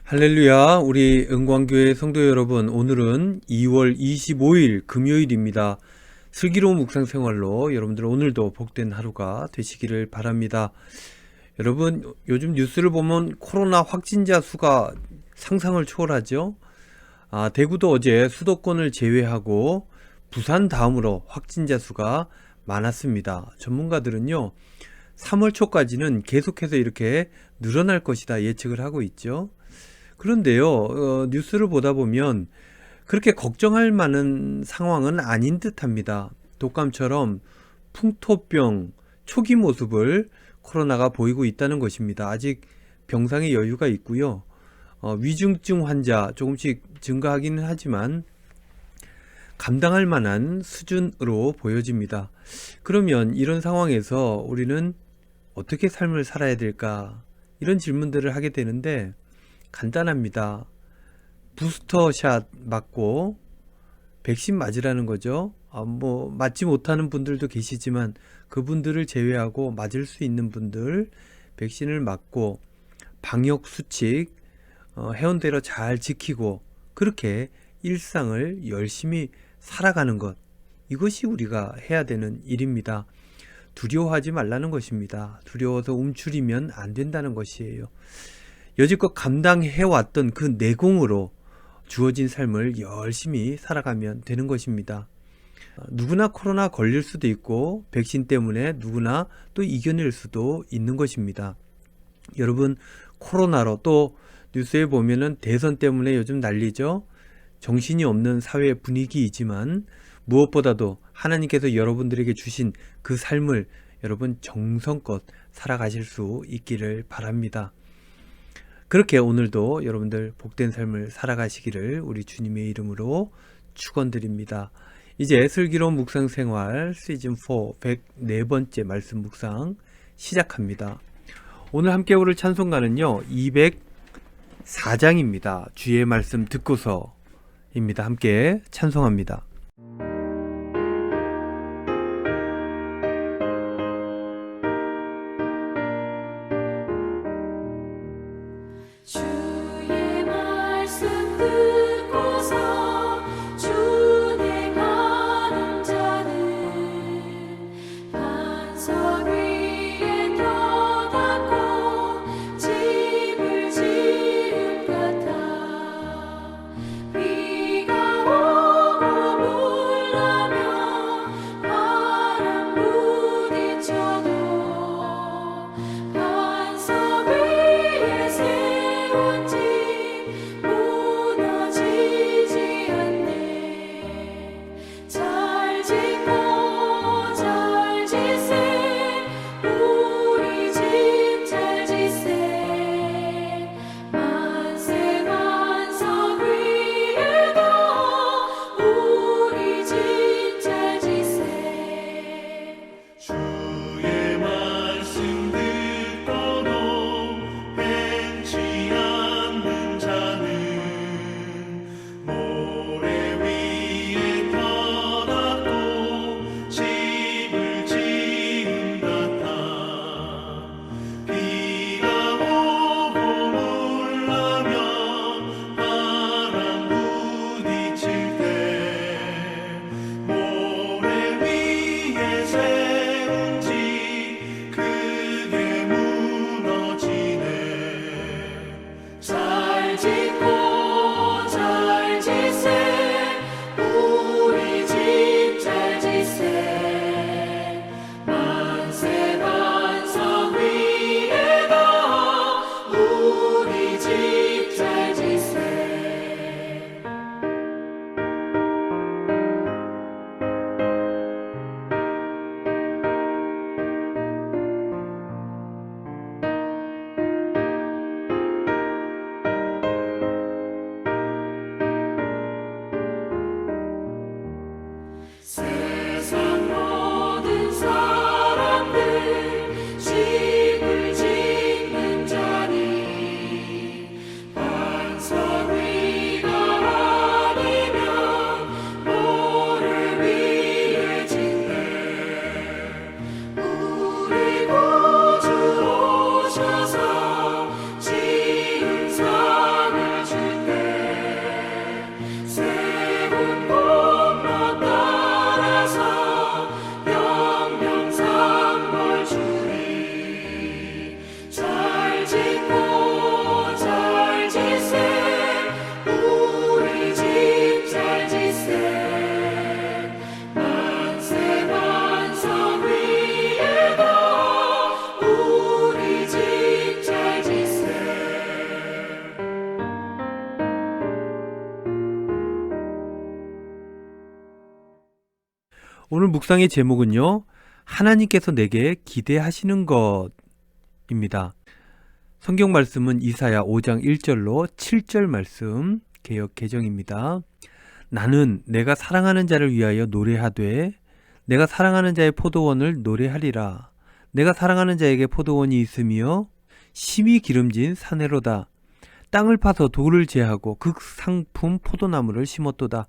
할렐루야, 우리 은광교회 성도 여러분, 오늘은 2월 25일 금요일입니다. 슬기로운 묵상 생활로 여러분들 오늘도 복된 하루가 되시기를 바랍니다. 여러분, 요즘 뉴스를 보면 코로나 확진자 수가 상상을 초월하죠. 대구도 어제 수도권을 제외하고 부산 다음으로 확진자 수가 많았습니다. 전문가들은요, 3월 초까지는 계속해서 이렇게 늘어날 것이다 예측을 하고 있죠. 그런데요, 뉴스를 보다 보면 그렇게 걱정할 만한 상황은 아닌 듯합니다. 독감처럼 풍토병 초기 모습을 코로나가 보이고 있다는 것입니다. 아직 병상에 여유가 있고요. 위중증 환자 조금씩 증가하기는 하지만 감당할 만한 수준으로 보여집니다. 그러면 이런 상황에서 우리는 어떻게 삶을 살아야 될까? 이런 질문들을 하게 되는데 간단합니다. 부스터샷 맞고 백신 맞으라는 거죠. 맞지 못하는 분들도 계시지만 그분들을 제외하고 맞을 수 있는 분들 백신을 맞고 방역 수칙 해온대로 잘 지키고 그렇게 일상을 열심히 살아가는 것, 이것이 우리가 해야 되는 일입니다. 두려워하지 말라는 것입니다. 두려워서 움츠리면 안 된다는 것이에요. 여지껏 감당해왔던 그 내공으로 주어진 삶을 열심히 살아가면 되는 것입니다. 누구나 코로나 걸릴 수도 있고 백신 때문에 누구나 또 이겨낼 수도 있는 것입니다. 여러분, 코로나로 또 뉴스에 보면은 대선 때문에 요즘 난리죠. 정신이 없는 사회 분위기이지만 무엇보다도 하나님께서 여러분들에게 주신 그 삶을 여러분 정성껏 살아가실 수 있기를 바랍니다. 그렇게 오늘도 여러분들 복된 삶을 살아가시기를 우리 주님의 이름으로 축원드립니다. 이제 슬기로운 묵상 생활 시즌4 104번째 말씀 묵상 시작합니다. 오늘 함께 오를 찬송가는요 204장입니다. 주의 말씀 듣고서입니다. 함께 찬송합니다. 주의 말씀 듣고서 주내 가는 자는 반석 위에 펴닫고 집을 지은 같아. 비가 오고 오늘 묵상의 제목은요, 하나님께서 내게 기대하시는 것입니다. 성경 말씀은 이사야 5장 1절로 7절 말씀, 개역 개정입니다. 나는 내가 사랑하는 자를 위하여 노래하되 내가 사랑하는 자의 포도원을 노래하리라. 내가 사랑하는 자에게 포도원이 있으며 심히 기름진 사내로다. 땅을 파서 돌을 제하고 극상품 포도나무를 심었도다.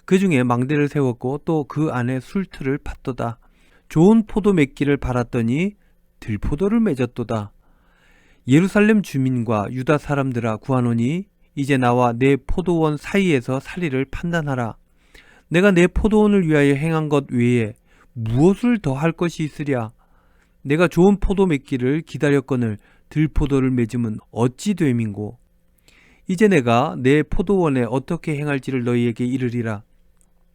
그 중에 망대를 세웠고 또 그 안에 술틀을 팠도다. 좋은 포도 맺기를 바랐더니 들포도를 맺었도다. 예루살렘 주민과 유다 사람들아 구하노니 이제 나와 내 포도원 사이에서 살이를 판단하라. 내가 내 포도원을 위하여 행한 것 외에 무엇을 더 할 것이 있으랴. 내가 좋은 포도 맺기를 기다렸거늘 들포도를 맺음은 어찌 됨인고. 이제 내가 내 포도원에 어떻게 행할지를 너희에게 이르리라.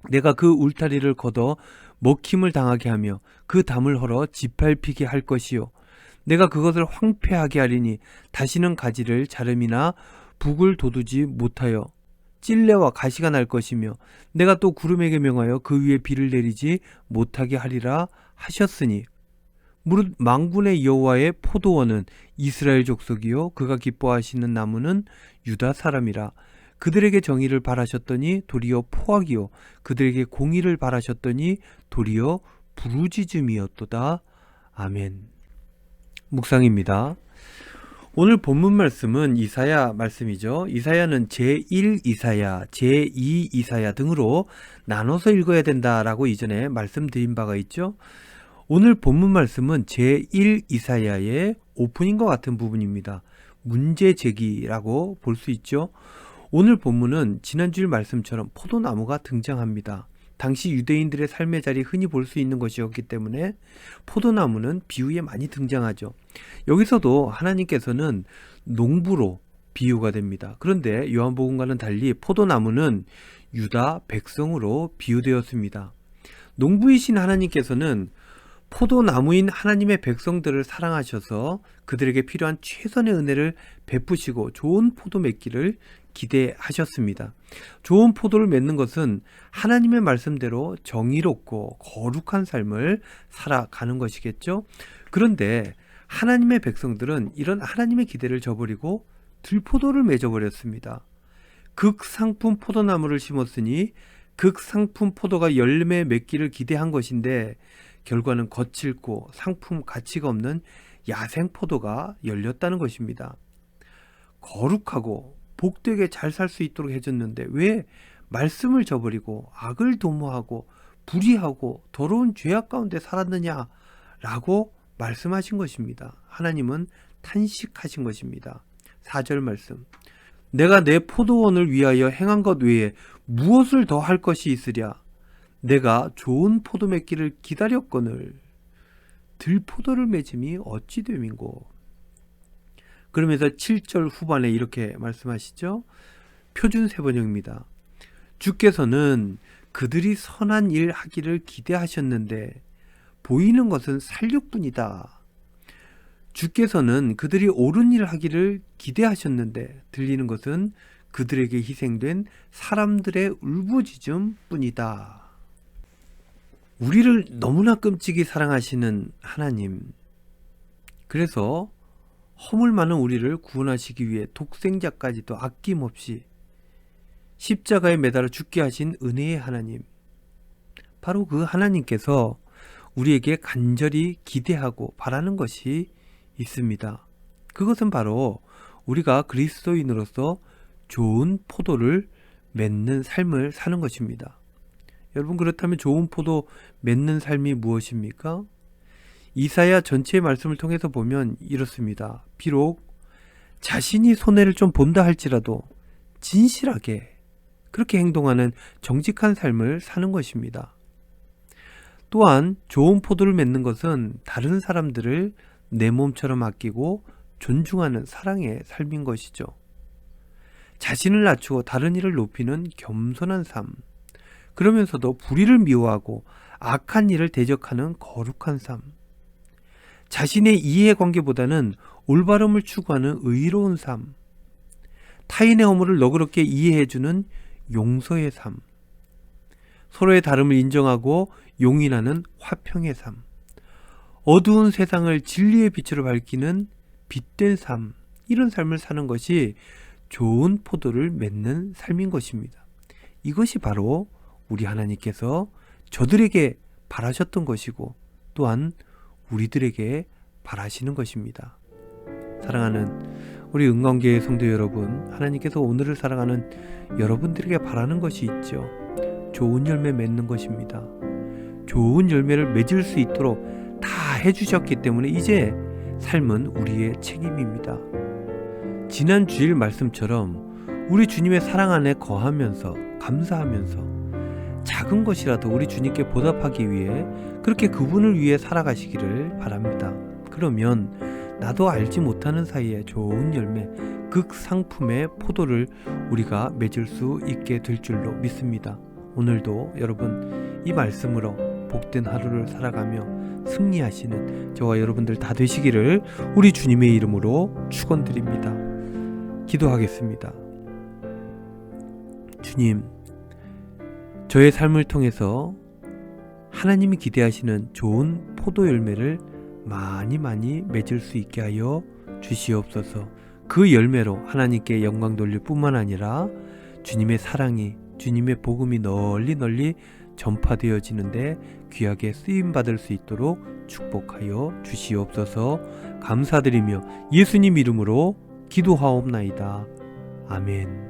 내가 그 울타리를 걷어 먹힘을 당하게 하며 그 담을 헐어 짓밟히게 할 것이요. 내가 그것을 황폐하게 하리니 다시는 가지를 자름이나 북을 돋우지 못하여 찔레와 가시가 날 것이며 내가 또 구름에게 명하여 그 위에 비를 내리지 못하게 하리라 하셨으니 무릇 만군의 여호와의 포도원은 이스라엘 족속이요 그가 기뻐하시는 나무는 유다 사람이라. 그들에게 정의를 바라셨더니 도리어 포악이요 그들에게 공의를 바라셨더니 도리어 부르짖음이었도다. 아멘. 묵상입니다. 오늘 본문 말씀은 이사야 말씀이죠. 이사야는 제1 이사야, 제2 이사야 등으로 나눠서 읽어야 된다라고 이전에 말씀드린 바가 있죠. 오늘 본문 말씀은 제1 이사야의 오프닝과 같은 부분입니다. 문제 제기라고 볼 수 있죠. 오늘 본문은 지난주일 말씀처럼 포도나무가 등장합니다. 당시 유대인들의 삶의 자리에 흔히 볼 수 있는 것이었기 때문에 포도나무는 비유에 많이 등장하죠. 여기서도 하나님께서는 농부로 비유가 됩니다. 그런데 요한복음과는 달리 포도나무는 유다 백성으로 비유되었습니다. 농부이신 하나님께서는 포도나무인 하나님의 백성들을 사랑하셔서 그들에게 필요한 최선의 은혜를 베푸시고 좋은 포도 맺기를 기대하셨습니다. 좋은 포도를 맺는 것은 하나님의 말씀대로 정의롭고 거룩한 삶을 살아가는 것이겠죠. 그런데 하나님의 백성들은 이런 하나님의 기대를 저버리고 들포도를 맺어버렸습니다. 극상품 포도나무를 심었으니 극상품 포도가 열매 맺기를 기대한 것인데 결과는 거칠고 상품 가치가 없는 야생 포도가 열렸다는 것입니다. 거룩하고 복되게 잘 살 수 있도록 해줬는데 왜 말씀을 저버리고 악을 도모하고 불의하고 더러운 죄악 가운데 살았느냐라고 말씀하신 것입니다. 하나님은 탄식하신 것입니다. 4절 말씀. 내가 내 포도원을 위하여 행한 것 외에 무엇을 더 할 것이 있으랴. 내가 좋은 포도 맺기를 기다렸거늘 들포도를 맺음이 어찌 됨인고. 그러면서 7절 후반에 이렇게 말씀하시죠. 표준 세번역입니다. 주께서는 그들이 선한 일 하기를 기대하셨는데 보이는 것은 살육뿐이다. 주께서는 그들이 옳은 일 하기를 기대하셨는데 들리는 것은 그들에게 희생된 사람들의 울부짖음 뿐이다. 우리를 너무나 끔찍이 사랑하시는 하나님, 그래서 허물 많은 우리를 구원하시기 위해 독생자까지도 아낌없이 십자가에 매달아 죽게 하신 은혜의 하나님, 바로 그 하나님께서 우리에게 간절히 기대하고 바라는 것이 있습니다. 그것은 바로 우리가 그리스도인으로서 좋은 포도를 맺는 삶을 사는 것입니다. 여러분, 그렇다면 좋은 포도 맺는 삶이 무엇입니까? 이사야 전체의 말씀을 통해서 보면 이렇습니다. 비록 자신이 손해를 좀 본다 할지라도 진실하게 그렇게 행동하는 정직한 삶을 사는 것입니다. 또한 좋은 포도를 맺는 것은 다른 사람들을 내 몸처럼 아끼고 존중하는 사랑의 삶인 것이죠. 자신을 낮추고 다른 이를 높이는 겸손한 삶, 그러면서도 불의를 미워하고 악한 일을 대적하는 거룩한 삶, 자신의 이해관계보다는 올바름을 추구하는 의로운 삶, 타인의 허물을 너그럽게 이해해주는 용서의 삶, 서로의 다름을 인정하고 용인하는 화평의 삶, 어두운 세상을 진리의 빛으로 밝히는 빛된 삶, 이런 삶을 사는 것이 좋은 포도를 맺는 삶인 것입니다. 이것이 바로 우리 하나님께서 저들에게 바라셨던 것이고 또한 우리들에게 바라시는 것입니다. 사랑하는 우리 은광교회 성도 여러분, 하나님께서 오늘을 살아가는 여러분들에게 바라는 것이 있죠. 좋은 열매 맺는 것입니다. 좋은 열매를 맺을 수 있도록 다 해주셨기 때문에 이제 삶은 우리의 책임입니다. 지난 주일 말씀처럼 우리 주님의 사랑 안에 거하면서 감사하면서 작은 것이라도 우리 주님께 보답하기 위해 그렇게 그분을 위해 살아가시기를 바랍니다. 그러면 나도 알지 못하는 사이에 좋은 열매, 극상품의 포도를 우리가 맺을 수 있게 될 줄로 믿습니다. 오늘도 여러분 이 말씀으로 복된 하루를 살아가며 승리하시는 저와 여러분들 다 되시기를 우리 주님의 이름으로 축원드립니다. 기도하겠습니다. 주님, 저의 삶을 통해서 하나님이 기대하시는 좋은 포도 열매를 많이 맺을 수 있게 하여 주시옵소서. 그 열매로 하나님께 영광 돌릴 뿐만 아니라 주님의 사랑이, 주님의 복음이 널리 전파되어지는데 귀하게 쓰임받을 수 있도록 축복하여 주시옵소서. 감사드리며 예수님 이름으로 기도하옵나이다. 아멘.